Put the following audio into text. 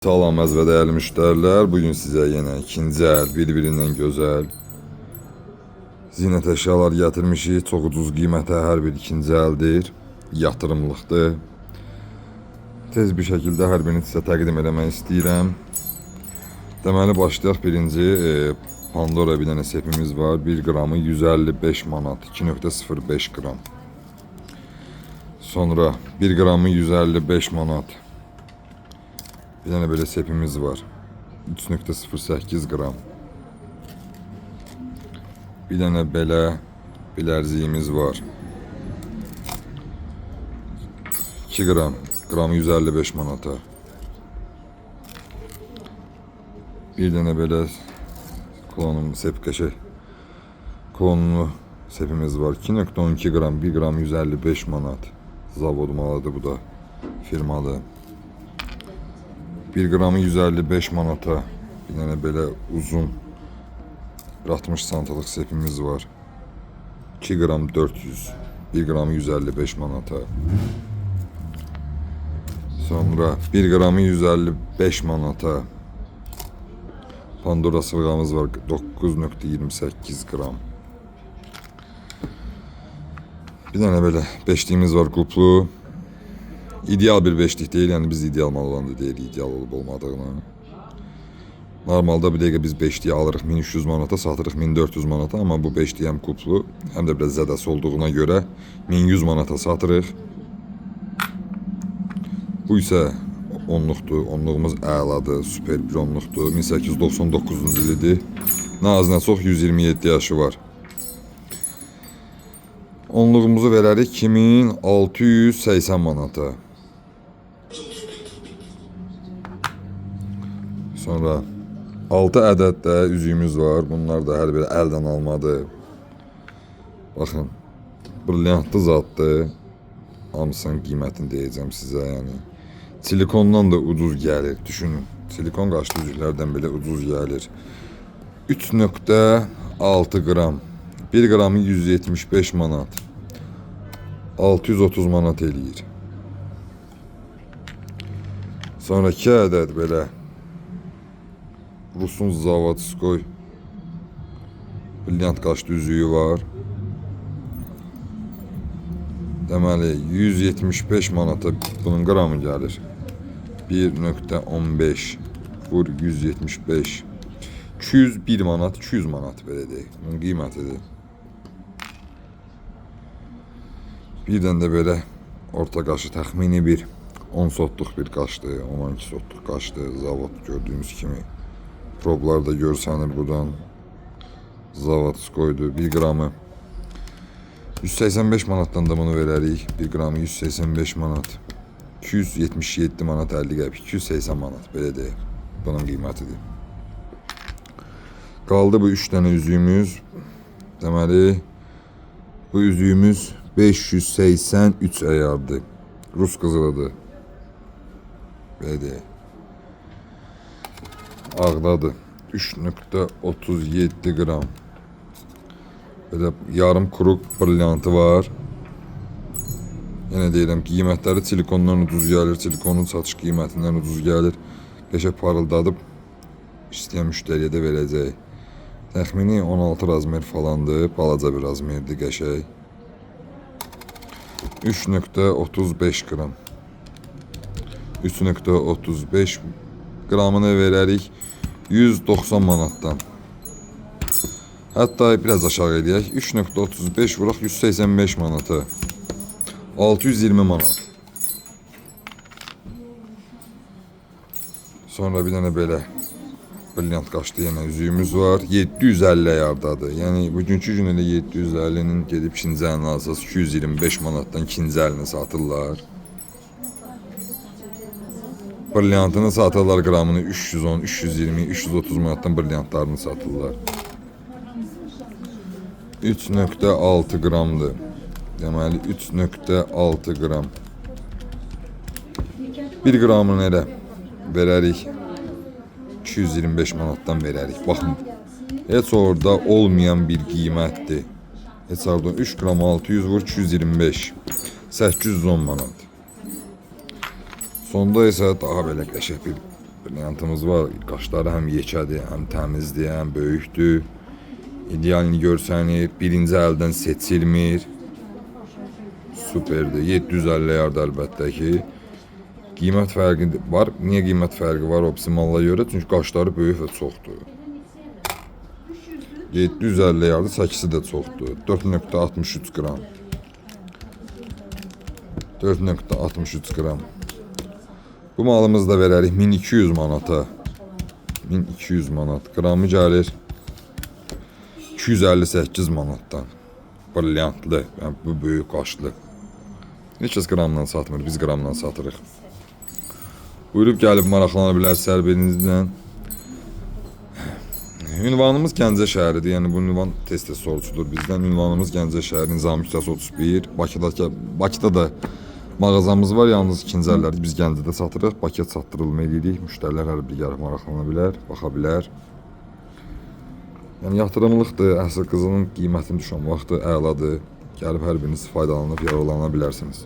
Salam və dəyərli müştərilər, bugün sizə yenə ikinci əl, bir-birindən gözəl zinət əşyalar gətirmişik. Çox ucuz qiymətə hər bir ikinci əldir, yatırımlıqdır. Tez bir şəkildə hər birini sizə təqdim eləmək istəyirəm. Deməli, başlayaq. Birinci Pandora bir dənə sepimiz var. 1 qramı 155 manat, 2,05 qram. Sonra 1 qramı 155 manat. Bir tane böyle sepimiz var. 3,08 gram. Bir tane belə bilərziyimiz var. 2 gram. Gramı 155 manata. Bir tane belə klonum klonlu sepimiz var. 2,12 gram. 1 gram 155 manat. Zavod malıdır bu da. Firmalı. 1 gramı 155 manata. Bir tane belə uzun 60 santlıq sepimiz var. 2 gram 400. 1 gramı 155 manata. Sonra 1 gramı 155 manata. Pandora sırğamız var. 9,28 gram. Bir tane böyle beşliğimiz var, kuplu. İdeal bir beşlik değil, yani biz ideal mal olan da değil, ideal olup olmadığını. Normalde bir dəqiqə biz beşliği alırıq 1300 manata, satırıq 1400 manata, ama bu beşliği hem kuplu, hem de biraz zədəsi olduğuna göre 1100 manata satırıq. Bu ise onluqdur, onluğumuz əladır, süper bir onluqdur, 1899 ilidir. Nazına çox 127 yaşı var. Onluğumuzu verərik 2680 manata. Sonra 6 ədəd də üzüyümüz var. Bunlar da hər biri əldən almadır. Baxın, brilyantlı zaddır. Hamısının qiymətini deyəcəm sizə, yəni. Silikondan da ucuz gəlir, düşünün. Silikon qaşlı üzüklərdən belə ucuz gəlir. 3,6 gram. 1 gramı 175 manat. 630 manat eləyir. Sonra 2 ədəd belə Rusun Zavodskoy brilyant qaşlı üzüyü var. Deməli 175 manata bunun qramı gəlir. 1,15 vur 175. 201 manat, 200 manat belə deyək. Bunun qiymətidir. Birdən də belə orta qaşı təxmini bir 10 sotluq bir qaşdır, 12 sotluq qaşdır. Zavod gördüğünüz kimi. Problar da görsənir buradan. Zavodskoydur. 1 gramı 185 manatdan da bunu verərik. 1 gramı 185 manat. 277 manat 50 qəpik. 280 manat belə deyək. Bunun qiymətidir. Qaldı bu 3 dənə üzüyümüz. Deməli bu üzüyümüz 583 əyardır. Rus qızılıdır. Belə deyək. Ağdadır. 3,37 gram. Böyle yarım kuruk brilyantı var. Yine deyirəm ki, qiymətləri silikondan ucuz gəlir. Silikonun satış qiymətindən ucuz gəlir. Qəşəng parıldadıb istəyən müştəriyə də verəcək. Təxmini 16 razmer falandır. Balaca bir razmerdir, qəşəng. 3,35 gram. 3,35 gramını verərik 190 manatdan. Hatta biraz aşağı eləyək. 3,35 vuraq 185 manata. 620 manat. Sonra bir dənə belə brilyant qaşlı yenə üzüyümüz var. 750 yardadır. Yəni bugünkü gün elə 750'nin gedib ikinci əlini alsaz 225 manatdan ikinci əlini satırlar. Brilyantını satırlar gramını 310, 320, 330 manattan brilyantlarını satırlar. 3,6 gramdır. Deməli 3,6 gram. 1 gramını elə verərik 225 manattan verərik. Baxın, heç orada olmayan bir qiymətdir. Heç orada 3 gram 600 vur 225, 810 manat. Sonda isə daha belə qəşəng bir Brilliantımız var. Qaşları həm yekədir, həm təmizdir, həm böyükdür. İdealini görsənir. Birinci əldən seçilmir. Superdir. 750 yard əlbəttə ki. Qiymət fərqi var. Niyə qiymət fərqi var optimalla görə? Çünki qaşları böyük və çoxdur. 750 yardı, çəkisi də çoxdur. 4.63 qram. 4.63 qram. Bu malımızı da verərik 1200 manata. 1200 manat. Qramı gəlir 258 manatdan. Brilliantlı. Yəni, bu böyük qaşlı. Heç kəs qramdan satmır. Biz qramdan satırıq. Buyurub gəlib maraqlana bilərsiniz hər birinizdən. Ünvanımız Gəncə şəhəridir. Yəni bu ünvan tez-tez soruşulur bizdən. Ünvanımız Gəncə şəhəri, Nizami küçəsi 31. Bakıda da mağazamız var. Yalnız ikinci əlləri biz Gəncədə satırıq. Bakıya çatdırılma edirik. Müştərilər hər bir gəlib maraqlana bilər, baxa bilər. Yəni yatırımlıqdır. Əsl qızılın qiymətini düşən vaxtı əladır. Gəlib hər biriniz faydalanıb yararlana bilərsiniz.